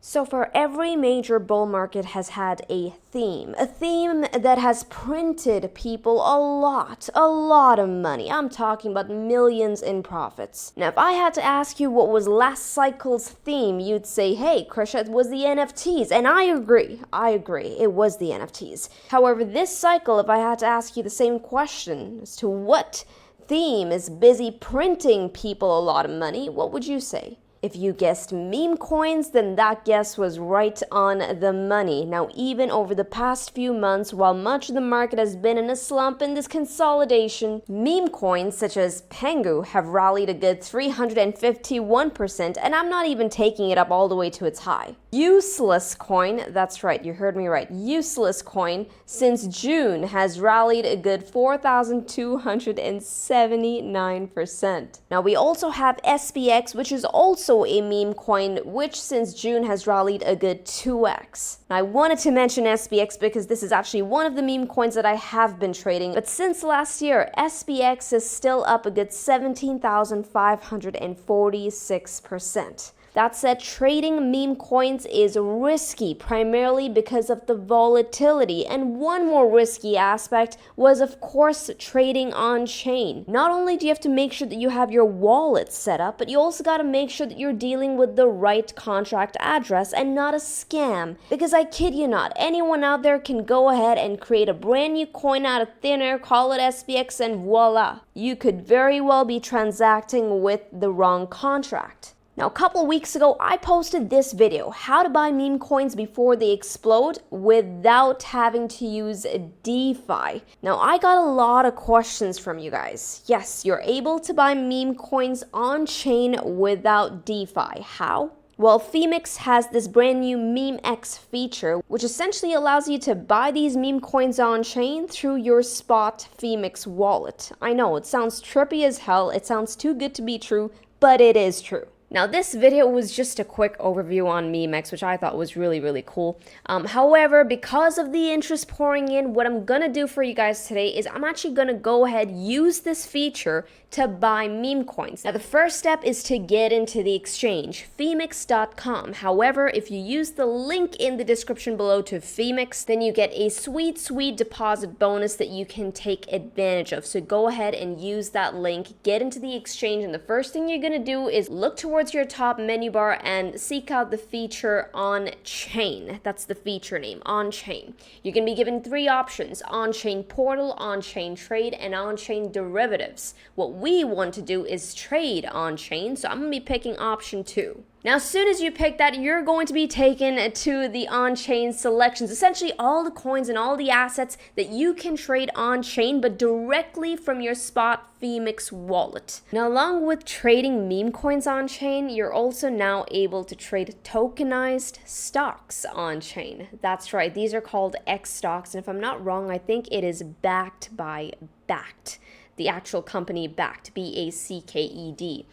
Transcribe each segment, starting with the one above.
So for every major bull market has had a theme that has printed people a lot of money. I'm talking about millions in profits. Now, if I had to ask you what was last cycle's theme, you'd say, hey, Krisha, it was the NFTs. And I agree, it was the NFTs. However, this cycle, if I had to ask you the same question as to what theme is busy printing people a lot of money, what would you say? If you guessed meme coins, then that guess was right on the money. Now, even over the past few months, while much of the market has been in a slump in this consolidation, meme coins such as Pengu have rallied a good 351%, and I'm not even taking it up all the way to its high. Useless coin, that's right, you heard me right, useless coin, since June has rallied a good 4,279%. Now, we also have SPX, which is also a meme coin, which since June has rallied a good 2x. Now, I wanted to mention SPX because this is actually one of the meme coins that I have been trading, but since last year, SPX is still up a good 17,546%. That said, trading meme coins is risky, primarily because of the volatility. And one more risky aspect was, of course, trading on-chain. Not only do you have to make sure that you have your wallet set up, but you also got to make sure that you're dealing with the right contract address and not a scam. Because I kid you not, anyone out there can go ahead and create a brand new coin out of thin air, call it SPX, and voila. You could very well be transacting with the wrong contract. Now, a couple of weeks ago, I posted this video, how to buy meme coins before they explode without having to use DeFi. Now, I got a lot of questions from you guys. Yes, you're able to buy meme coins on-chain without DeFi. How? Well, Phemex has this brand new MEMEX feature, which essentially allows you to buy these meme coins on-chain through your spot Phemex wallet. I know, it sounds trippy as hell, it sounds too good to be true, but it is true. Now, this video was just a quick overview on MEMEX, which I thought was really cool. However, because of the interest pouring in, what I'm gonna do for you guys today is I'm actually gonna go ahead use this feature to buy meme coins. Now, the first step is to get into the exchange, Phemex.com. However, if you use the link in the description below to Phemex, then you get a sweet deposit bonus that you can take advantage of. So go ahead and use that link, get into the exchange, and the first thing you're gonna do is look towards your top menu bar and seek out the feature Onchain. That's the feature name, Onchain. You're going to be given three options: on-chain portal, on-chain trade, and on-chain derivatives. What we want to do is trade on-chain, so I'm going to be picking option 2. Now, as soon as you pick that, you're going to be taken to the on-chain selections, essentially all the coins and all the assets that you can trade on-chain, but directly from your spot Phemex wallet. Now, along with trading meme coins on-chain, you're also now able to trade tokenized stocks on-chain. That's right, these are called X stocks, and if I'm not wrong, I think it is backed by Backed. The actual company Backed, BACKED.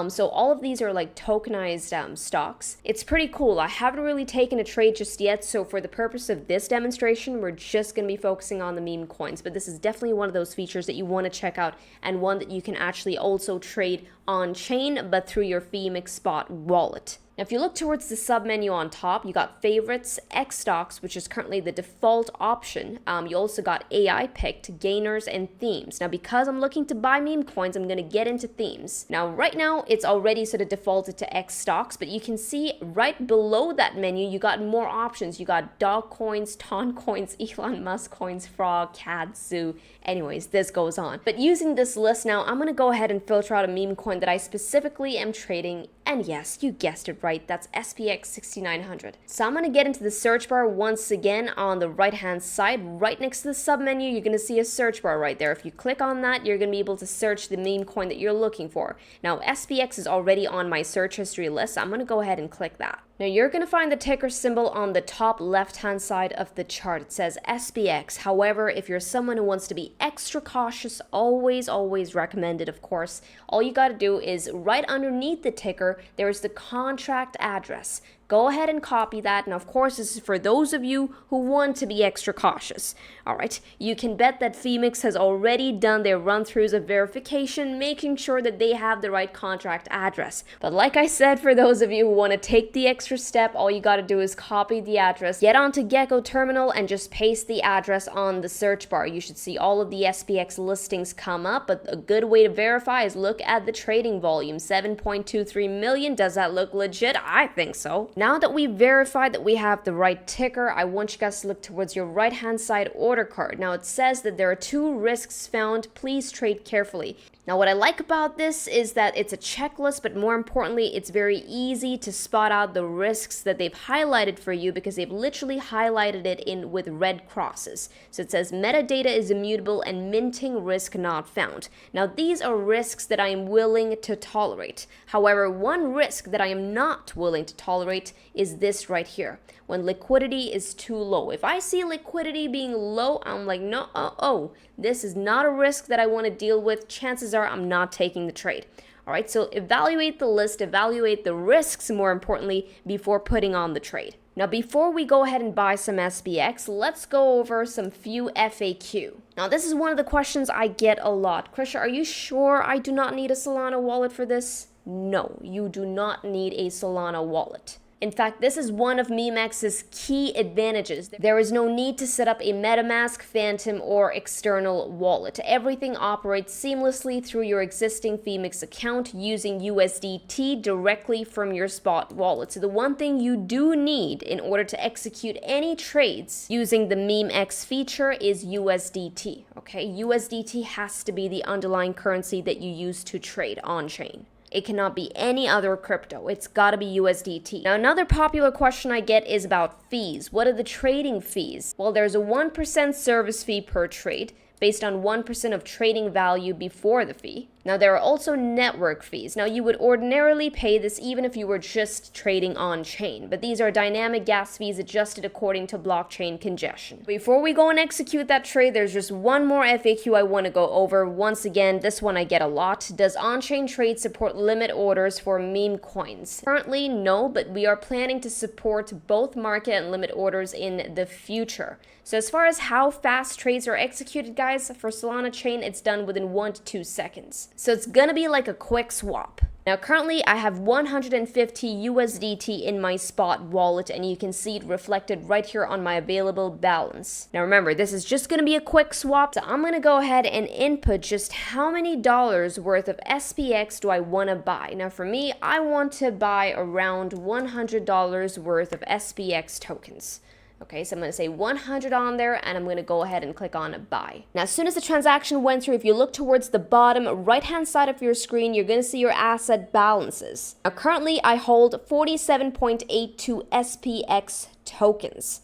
So all of these are like tokenized stocks. It's pretty cool. I haven't really taken a trade just yet, so for the purpose of this demonstration, we're just going to be focusing on the meme coins. But this is definitely one of those features that you want to check out, and one that you can actually also trade on-chain, but through your Phemex spot wallet. Now, if you look towards the sub-menu on top, you got favorites, X stocks, which is currently the default option. You also got AI picked, gainers, and themes. Now, because I'm looking to buy meme coins, I'm going to get into themes. Now, right now, it's already sort of defaulted to X stocks, but you can see right below that menu, you got more options. You got dog coins, Ton coins, Elon Musk coins, frog, cat, zoo. Anyways, this goes on. But using this list now, I'm going to go ahead and filter out a meme coin that I specifically am trading. And yes, you guessed it right, that's SPX 6900. So I'm going to get into the search bar once again on the right hand side. Right next to the sub menu, you're going to see a search bar right there. If you click on that, you're going to be able to search the meme coin that you're looking for. Now, SPX is already on my search history list, so I'm going to go ahead and click that. Now, you're going to find the ticker symbol on the top left-hand side of the chart. It says SPX. However, if you're someone who wants to be extra cautious, always recommended, of course, all you got to do is right underneath the ticker, there is the contract address. Go ahead and copy that. And of course, this is for those of you who want to be extra cautious. All right, you can bet that Phemex has already done their run-throughs of verification, making sure that they have the right contract address. But like I said, for those of you who want to take the extra step, all you got to do is copy the address, get onto Gecko Terminal, and just paste the address on the search bar. You should see all of the SPX listings come up, but a good way to verify is look at the trading volume, 7.23 million. Does that look legit? I think so. Now that we've verified that we have the right ticker, I want you guys to look towards your right-hand side order card. Now it says that there are 2 risks found. Please trade carefully. Now, what I like about this is that it's a checklist, but more importantly, it's very easy to spot out the risks that they've highlighted for you because they've literally highlighted it in with red crosses. So it says metadata is immutable and minting risk not found. Now, these are risks that I am willing to tolerate. However, one risk that I am not willing to tolerate is this right here, when liquidity is too low. If I see liquidity being low, I'm like, no, this is not a risk that I want to deal with. Chances are I'm not taking the trade. All right, so evaluate the list, evaluate the risks, more importantly, before putting on the trade. Now, before we go ahead and buy some SPX, let's go over some few FAQ. Now, this is one of the questions I get a lot. Krisha, are you sure I do not need a Solana wallet for this? No, you do not need a Solana wallet. In fact, this is one of MEMEX's key advantages. There is no need to set up a MetaMask, Phantom, or external wallet. Everything operates seamlessly through your existing Phemex account using USDT directly from your spot wallet. So the one thing you do need in order to execute any trades using the MEMEX feature is USDT. Okay, USDT has to be the underlying currency that you use to trade on-chain. It cannot be any other crypto. It's got to be USDT. Now, another popular question I get is about fees. What are the trading fees? Well, there's a 1% service fee per trade based on 1% of trading value before the fee. Now, there are also network fees. Now, you would ordinarily pay this even if you were just trading on-chain, but these are dynamic gas fees adjusted according to blockchain congestion. Before we go and execute that trade, there's just one more FAQ I want to go over. Once again, this one I get a lot. Does on-chain trade support limit orders for Memecoins? Currently, no, but we are planning to support both market and limit orders in the future. So as far as how fast trades are executed, guys, for Solana chain, it's done within 1 to 2 seconds. So it's gonna be like a quick swap. Now currently I have 150 USDT in my spot wallet, and you can see it reflected right here on my available balance. Now remember, this is just gonna be a quick swap, so I'm gonna go ahead and input just how many dollars worth of SPX do I wanna buy. Now for me, I want to buy around $100 worth of SPX tokens. Okay, so I'm going to say 100 on there, and I'm going to go ahead and click on buy. Now, as soon as the transaction went through, if you look towards the bottom right-hand side of your screen, you're going to see your asset balances. Now, currently, I hold 47.82 SPX tokens.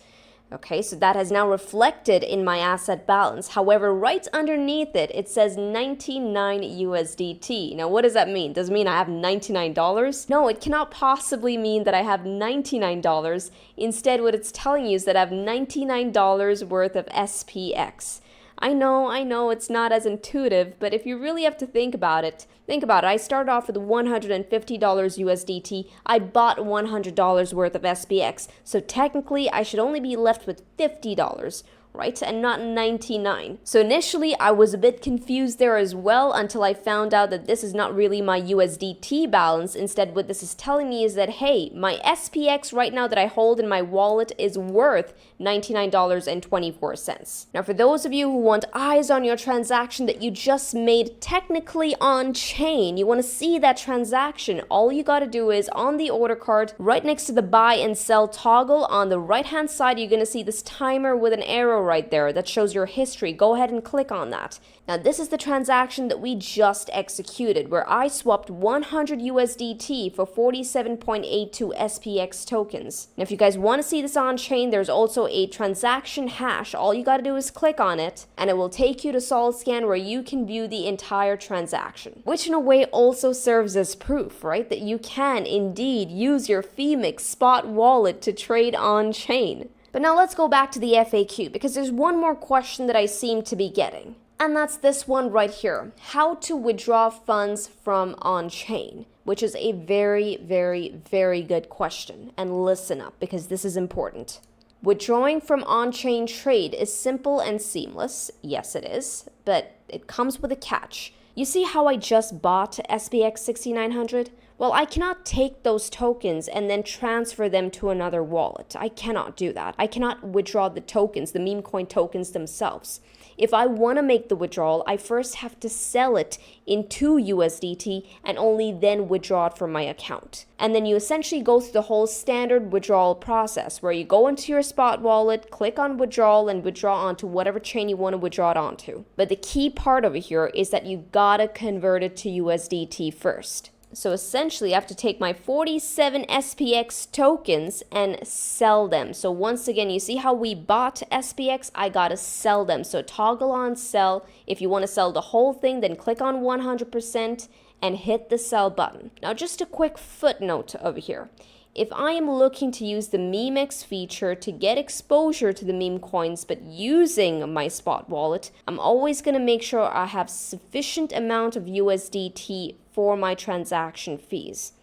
Okay, so that has now reflected in my asset balance. However, right underneath it, it says 99 USDT. Now, what does that mean? Does it mean I have $99? No, it cannot possibly mean that I have $99. Instead, what it's telling you is that I have $99 worth of SPX. I know, it's not as intuitive, but if you really have to think about it. I started off with $150 USDT. I bought $100 worth of SPX. So technically, I should only be left with $50. Right? And not 99. So initially I was a bit confused there as well until I found out that this is not really my USDT balance. Instead, what this is telling me is that, hey, my SPX right now that I hold in my wallet is worth $99.24. Now, for those of you who want eyes on your transaction that you just made technically on chain, you want to see that transaction, all you got to do is on the order card, right next to the buy and sell toggle on the right hand side, you're going to see this timer with an arrow right there that shows your history. Go ahead and click on that. Now, this is the transaction that we just executed, where I swapped 100 USDT for 47.82 SPX tokens. Now, if you guys want to see this on chain, there's also a transaction hash. All you got to do is click on it, and it will take you to SolScan, where you can view the entire transaction, which in a way also serves as proof, right, that you can indeed use your Phemex spot wallet to trade on chain. But now let's go back to the FAQ, because there's one more question that I seem to be getting. And that's this one right here. How to withdraw funds from on-chain. which is a very, very, very good question. And listen up, because this is important. Withdrawing from on-chain trade is simple and seamless. Yes, it is, but it comes with a catch. You see how I just bought SPX 6900? Well, I cannot take those tokens and then transfer them to another wallet. I cannot do that. I cannot withdraw the tokens, the meme coin tokens themselves. If I want to make the withdrawal, I first have to sell it into USDT and only then withdraw it from my account. And then you essentially go through the whole standard withdrawal process where you go into your spot wallet, click on withdrawal, and withdraw onto whatever chain you want to withdraw it onto. But the key part over here is that you gotta convert it to USDT first. So essentially, I have to take my 47 SPX tokens and sell them. So once again, you see how we bought SPX? I gotta sell them. So toggle on sell. If you want to sell the whole thing, then click on 100% and hit the sell button. Now, just a quick footnote over here. If I am looking to use the MEMEX feature to get exposure to the meme coins, but using my spot wallet, I'm always going to make sure I have sufficient amount of USDT for my transaction fees.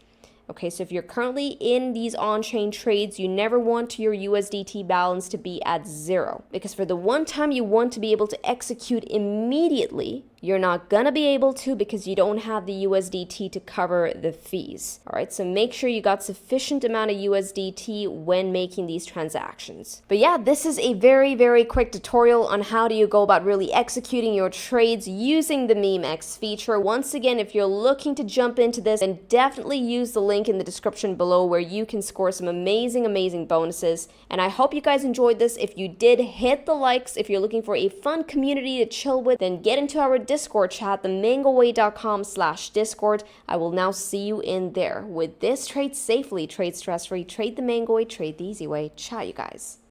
Okay, so if you're currently in these on-chain trades, you never want your USDT balance to be at zero, because for the one time you want to be able to execute immediately, you're not gonna be able to because you don't have the USDT to cover the fees. All right, so make sure you got sufficient amount of USDT when making these transactions. But yeah, this is a very, very quick tutorial on how do you go about really executing your trades using the MEMEX feature. Once again, if you're looking to jump into this, then definitely use the link in the description below where you can score some amazing, amazing bonuses. And I hope you guys enjoyed this. If you did, hit the likes. If you're looking for a fun community to chill with, then get into our Discord chat, the mangoway.com/Discord. I will now see you in there. With this, trade safely, trade stress-free, trade the mango way, trade the easy way. Ciao, you guys.